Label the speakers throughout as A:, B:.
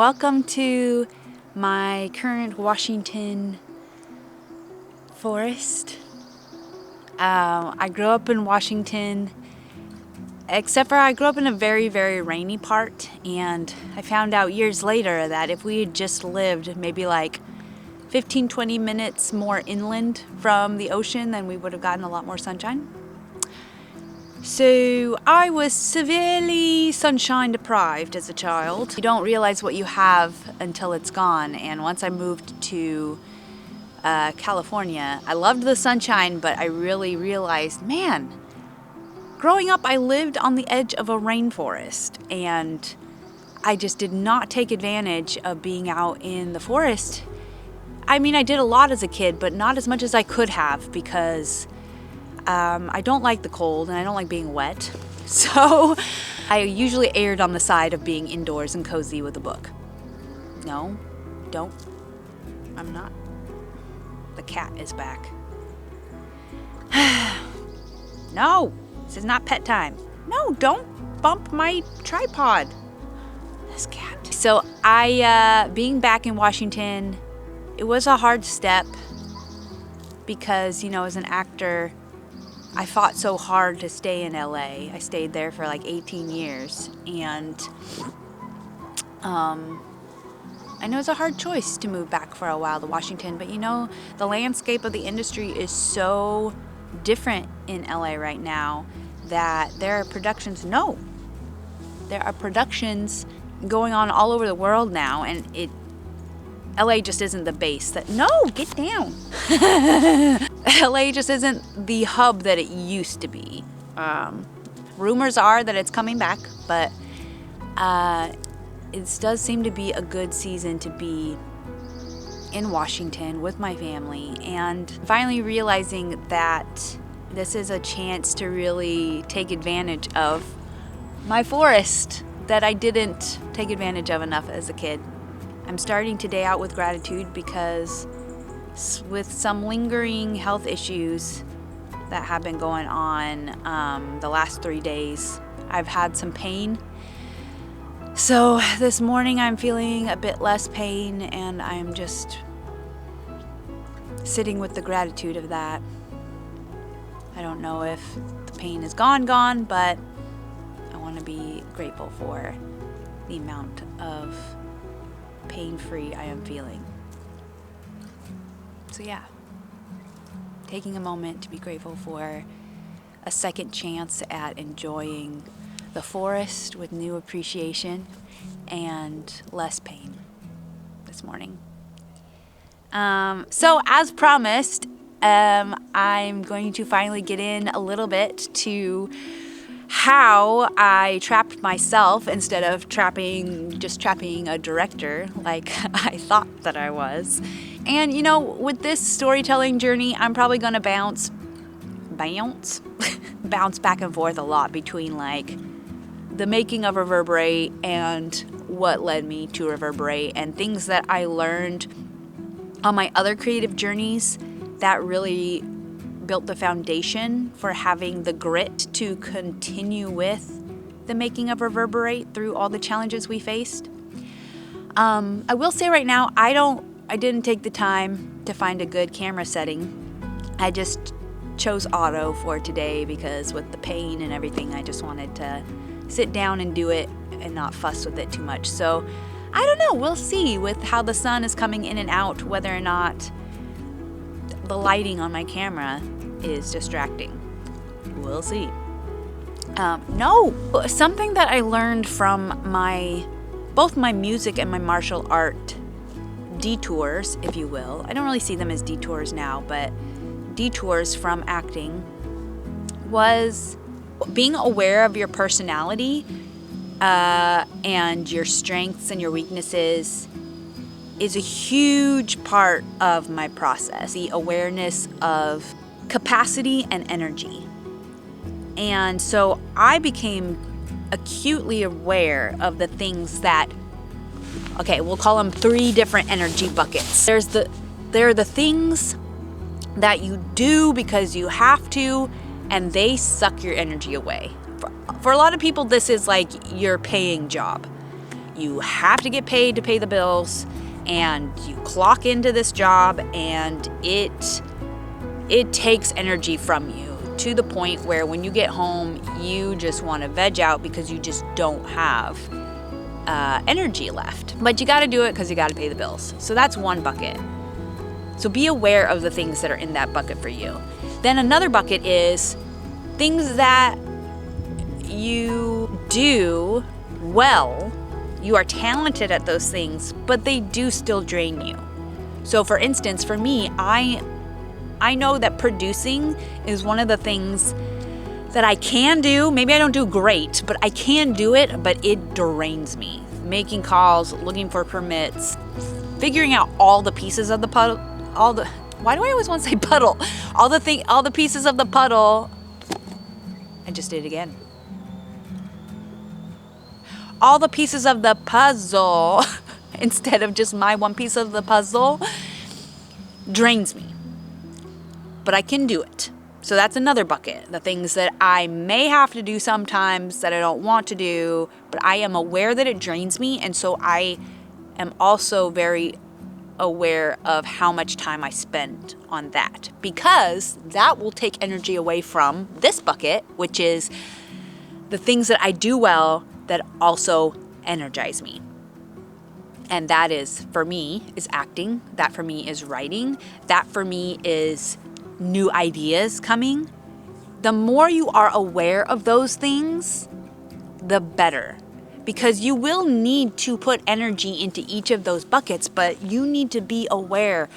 A: Welcome to my current Washington forest. I grew up in Washington, except for I grew up in a very, very rainy part, and I found out years later that if we had just lived maybe like 15-20 minutes more inland from the ocean, then we would have gotten a lot more sunshine. So I was severely sunshine deprived as a child. You don't realize what you have until it's gone. And once I moved to California, I loved the sunshine, but I really realized, man, growing up I lived on the edge of a rainforest, and I just did not take advantage of being out in the forest. I mean, I did a lot as a kid, but not as much as I could have, because I don't like the cold and I don't like being wet. So I usually erred on the side of being indoors and cozy with a book. No, don't. I'm not. The cat is back. No, this is not pet time. No, don't bump my tripod. This cat. So being back in Washington, it was a hard step because, as an actor, I fought so hard to stay in LA. I stayed there for like 18 years, and I know it's a hard choice to move back for a while to Washington, but the landscape of the industry is so different in LA right now that there are productions going on all over the world now, and LA just isn't the base get down. LA just isn't the hub that it used to be. Rumors are that it's coming back, but it does seem to be a good season to be in Washington with my family, and finally realizing that this is a chance to really take advantage of my forest that I didn't take advantage of enough as a kid. I'm starting today out with gratitude because with some lingering health issues that have been going on the last 3 days, I've had some pain. So this morning I'm feeling a bit less pain, and I'm just sitting with the gratitude of that. I don't know if the pain is gone, but I want to be grateful for the amount of pain-free I am feeling. So yeah, taking a moment to be grateful for a second chance at enjoying the forest with new appreciation and less pain this morning. So as promised, I'm going to finally get in a little bit to how I trapped myself instead of trapping a director like I thought that I was. And with this storytelling journey, I'm probably going to bounce back and forth a lot between like the making of Reverberate and what led me to Reverberate, and things that I learned on my other creative journeys that really built the foundation for having the grit to continue with the making of Reverberate through all the challenges we faced. I will say right now, I didn't take the time to find a good camera setting. I just chose auto for today because with the pain and everything, I just wanted to sit down and do it and not fuss with it too much. So I don't know, we'll see with how the sun is coming in and out, whether or not the lighting on my camera is distracting. We'll see. Something that I learned from both my music and my martial art detours, if you will. I don't really see them as detours now, but detours from acting was being aware of your personality and your strengths and your weaknesses is a huge part of my process. The awareness of capacity and energy. And so I became acutely aware of the things that, we'll call them 3 different energy buckets. There are the things that you do because you have to, and they suck your energy away. For a lot of people, this is like your paying job. you have to get paid to pay the bills, and you clock into this job, and it takes energy from you to the point where when you get home, you just want to veg out because you just don't have energy left. But you got to do it because you got to pay the bills. So that's one bucket. So be aware of the things that are in that bucket for you. Then another bucket is things that you do well. You are talented at those things, but they do still drain you. So for instance, for me, I know that producing is one of the things that I can do. Maybe I don't do great, but I can do it, but it drains me. Making calls, looking for permits, figuring out all the pieces of the puddle, why do I always want to say puddle? All the pieces of the puddle. I just did it again. All the pieces of the puzzle instead of just my one piece of the puzzle drains me. But I can do it. So that's another bucket. The things that I may have to do sometimes that I don't want to do, but I am aware that it drains me. And so I am also very aware of how much time I spend on that, because that will take energy away from this bucket, which is the things that I do well that also energize me. And that is, for me, is acting. That for me is writing. That for me is new ideas coming. The more you are aware of those things, the better. Because you will need to put energy into each of those buckets, but you need to be aware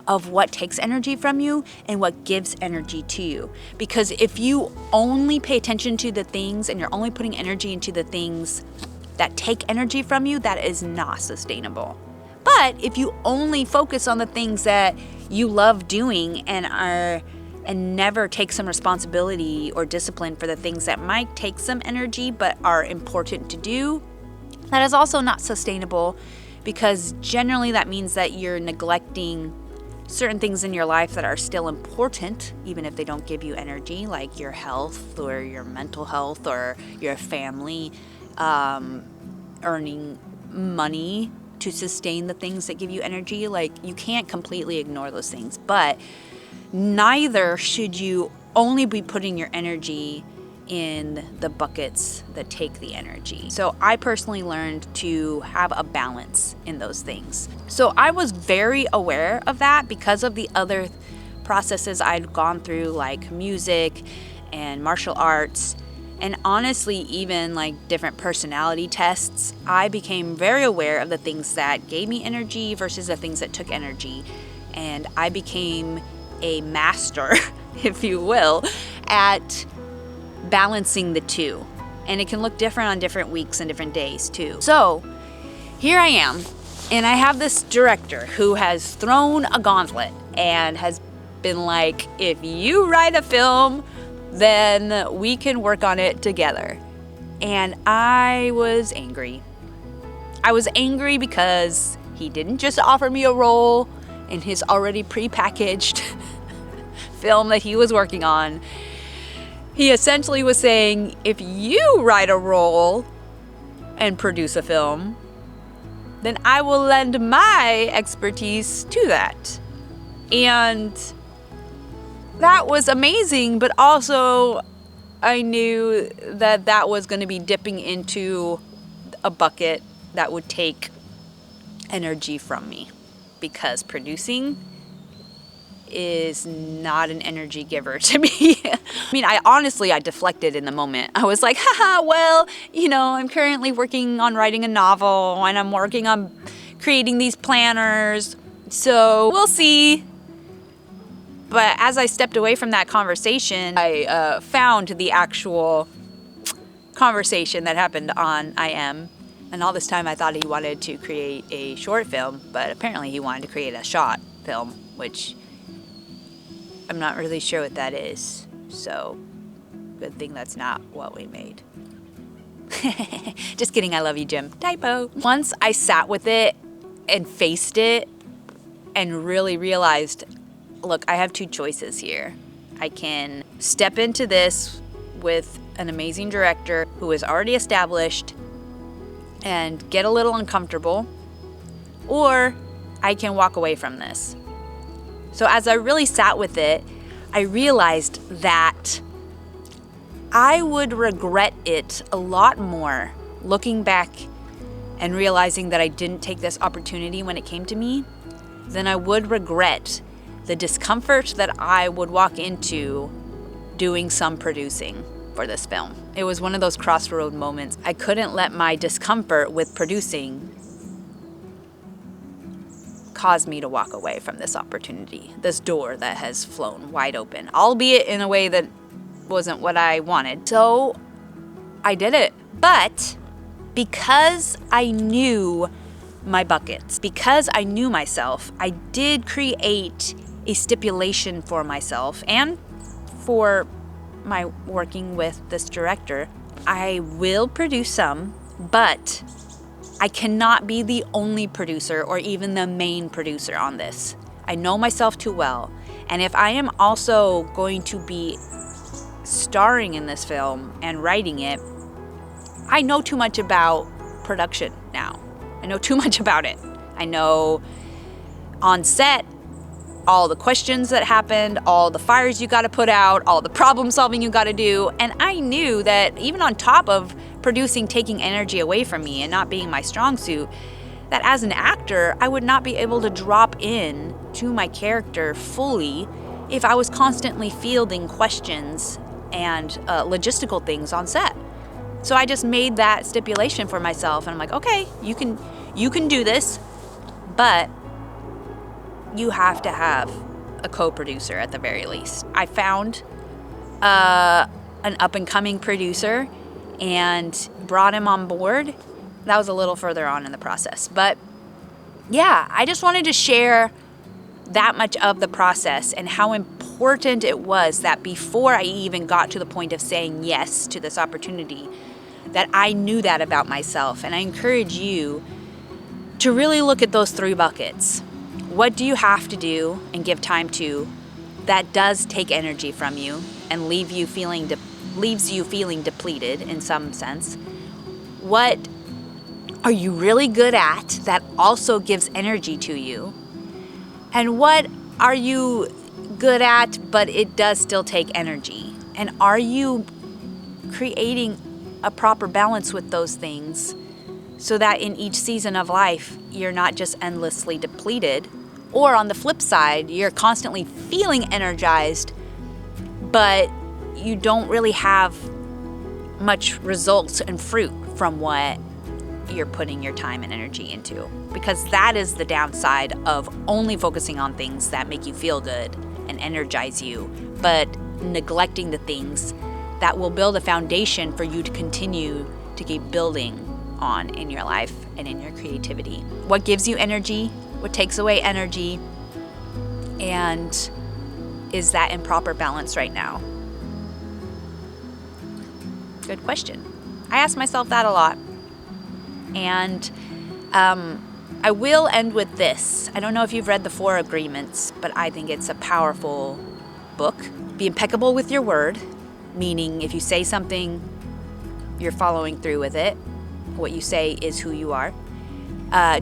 A: of what takes energy from you and what gives energy to you. Because if you only pay attention to the things and you're only putting energy into the things that take energy from you, that is not sustainable. But if you only focus on the things that you love doing and never take some responsibility or discipline for the things that might take some energy but are important to do, that is also not sustainable, because generally that means that you're neglecting certain things in your life that are still important, even if they don't give you energy, like your health or your mental health or your family, earning money to sustain the things that give you energy. Like, you can't completely ignore those things, but neither should you only be putting your energy in the buckets that take the energy. So I personally learned to have a balance in those things. So I was very aware of that because of the other processes I'd gone through, like music and martial arts, and honestly, even like different personality tests. I became very aware of the things that gave me energy versus the things that took energy. And I became a master, if you will, at balancing the two. And it can look different on different weeks and different days too. So here I am, and I have this director who has thrown a gauntlet and has been like, if you write a film, then we can work on it together. And I was angry. I was angry because he didn't just offer me a role in his already prepackaged film that he was working on. He essentially was saying, if you write a role and produce a film, then I will lend my expertise to that. And that was amazing, but also I knew that that was going to be dipping into a bucket that would take energy from me, because producing is not an energy giver to me. I mean, I deflected in the moment. I was like, haha, well, I'm currently working on writing a novel and I'm working on creating these planners, so we'll see. But as I stepped away from that conversation, I found the actual conversation that happened on IM. And all this time I thought he wanted to create a short film, but apparently he wanted to create a short film, which I'm not really sure what that is. So, good thing that's not what we made. Just kidding, I love you, Jim. Typo. Once I sat with it and faced it and really realized, look, I have two choices here. I can step into this with an amazing director who is already established and get a little uncomfortable, or I can walk away from this. So as I really sat with it, I realized that I would regret it a lot more looking back and realizing that I didn't take this opportunity when it came to me than I would regret the discomfort that I would walk into doing some producing for this film. It was one of those crossroad moments. I couldn't let my discomfort with producing cause me to walk away from this opportunity, this door that has flown wide open, albeit in a way that wasn't what I wanted. So I did it. But because I knew my buckets, because I knew myself, I did create a stipulation for myself and for my working with this director. I will produce some, but I cannot be the only producer or even the main producer on this. I know myself too well. And if I am also going to be starring in this film and writing it, I know too much about production now. I know too much about it. I know on set, all the questions that happened, all the fires you got to put out, all the problem solving you got to do. And I knew that even on top of producing taking energy away from me and not being my strong suit, that as an actor, I would not be able to drop in to my character fully if I was constantly fielding questions and logistical things on set. So I just made that stipulation for myself, and I'm like, okay, you can do this, but you have to have a co-producer at the very least. I found an up-and-coming producer and brought him on board. That was a little further on in the process. But yeah, I just wanted to share that much of the process and how important it was that before I even got to the point of saying yes to this opportunity, that I knew that about myself. And I encourage you to really look at those 3 buckets. What do you have to do and give time to that does take energy from you and leaves you feeling depleted in some sense? What are you really good at that also gives energy to you? And what are you good at but it does still take energy? And are you creating a proper balance with those things so that in each season of life you're not just endlessly depleted? Or on the flip side, you're constantly feeling energized, but you don't really have much results and fruit from what you're putting your time and energy into. Because that is the downside of only focusing on things that make you feel good and energize you, but neglecting the things that will build a foundation for you to continue to keep building on in your life and in your creativity. What gives you energy? What takes away energy? And is that in proper balance right now? Good question. I ask myself that a lot. And I will end with this. I don't know if you've read The 4 Agreements, but I think it's a powerful book. Be impeccable with your word, meaning if you say something, you're following through with it. What you say is who you are.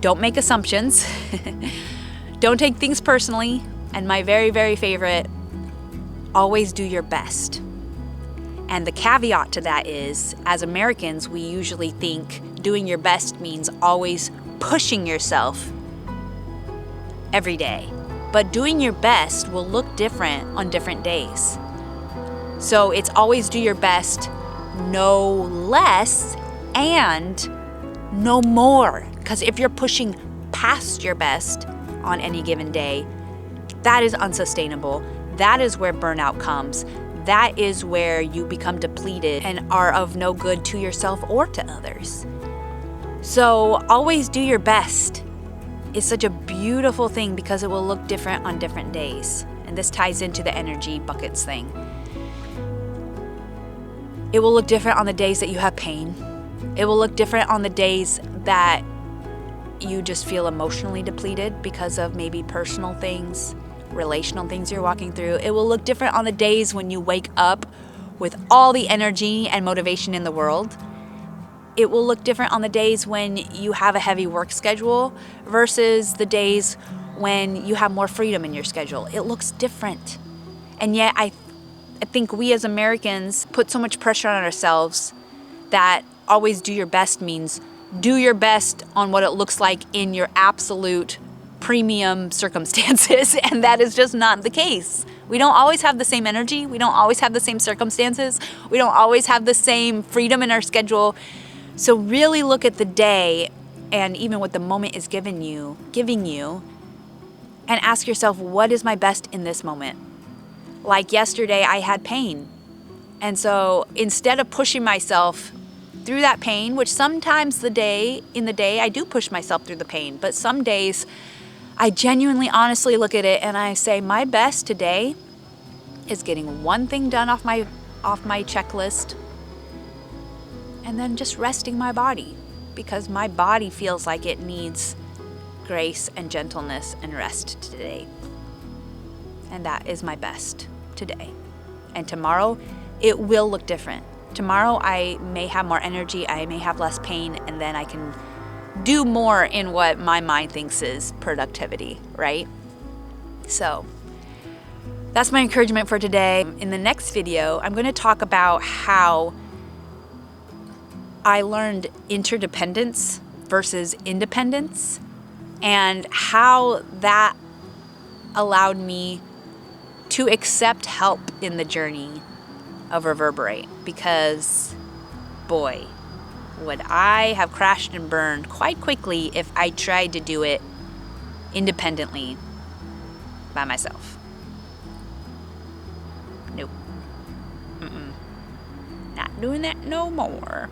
A: Don't make assumptions. Don't take things personally. And my very, very favorite, always do your best. And the caveat to that is, as Americans, we usually think doing your best means always pushing yourself every day. But doing your best will look different on different days. So it's always do your best, no less, and no more. Because if you're pushing past your best on any given day, that is unsustainable. That is where burnout comes. That is where you become depleted and are of no good to yourself or to others. So always do your best. It's such a beautiful thing because it will look different on different days. And this ties into the energy buckets thing. It will look different on the days that you have pain. It will look different on the days that you just feel emotionally depleted because of maybe personal things, relational things you're walking through. It will look different on the days when you wake up with all the energy and motivation in the world. It will look different on the days when you have a heavy work schedule versus the days when you have more freedom in your schedule. It looks different. And yet I think we as Americans put so much pressure on ourselves that always do your best means do your best on what it looks like in your absolute premium circumstances. And that is just not the case. We don't always have the same energy. We don't always have the same circumstances. We don't always have the same freedom in our schedule. So really look at the day and even what the moment is giving you, and ask yourself, what is my best in this moment? Like yesterday, I had pain. And so instead of pushing myself through that pain, which sometimes in the day, I do push myself through the pain, but some days I genuinely, honestly look at it and I say, my best today is getting one thing done off my checklist and then just resting my body, because my body feels like it needs grace and gentleness and rest today. And that is my best today. And tomorrow, it will look different. Tomorrow, I may have more energy, I may have less pain, and then I can do more in what my mind thinks is productivity, right? So that's my encouragement for today. In the next video, I'm going to talk about how I learned interdependence versus independence and how that allowed me to accept help in the journey of Reverberate, because boy, would I have crashed and burned quite quickly if I tried to do it independently by myself. Nope. Not doing that no more.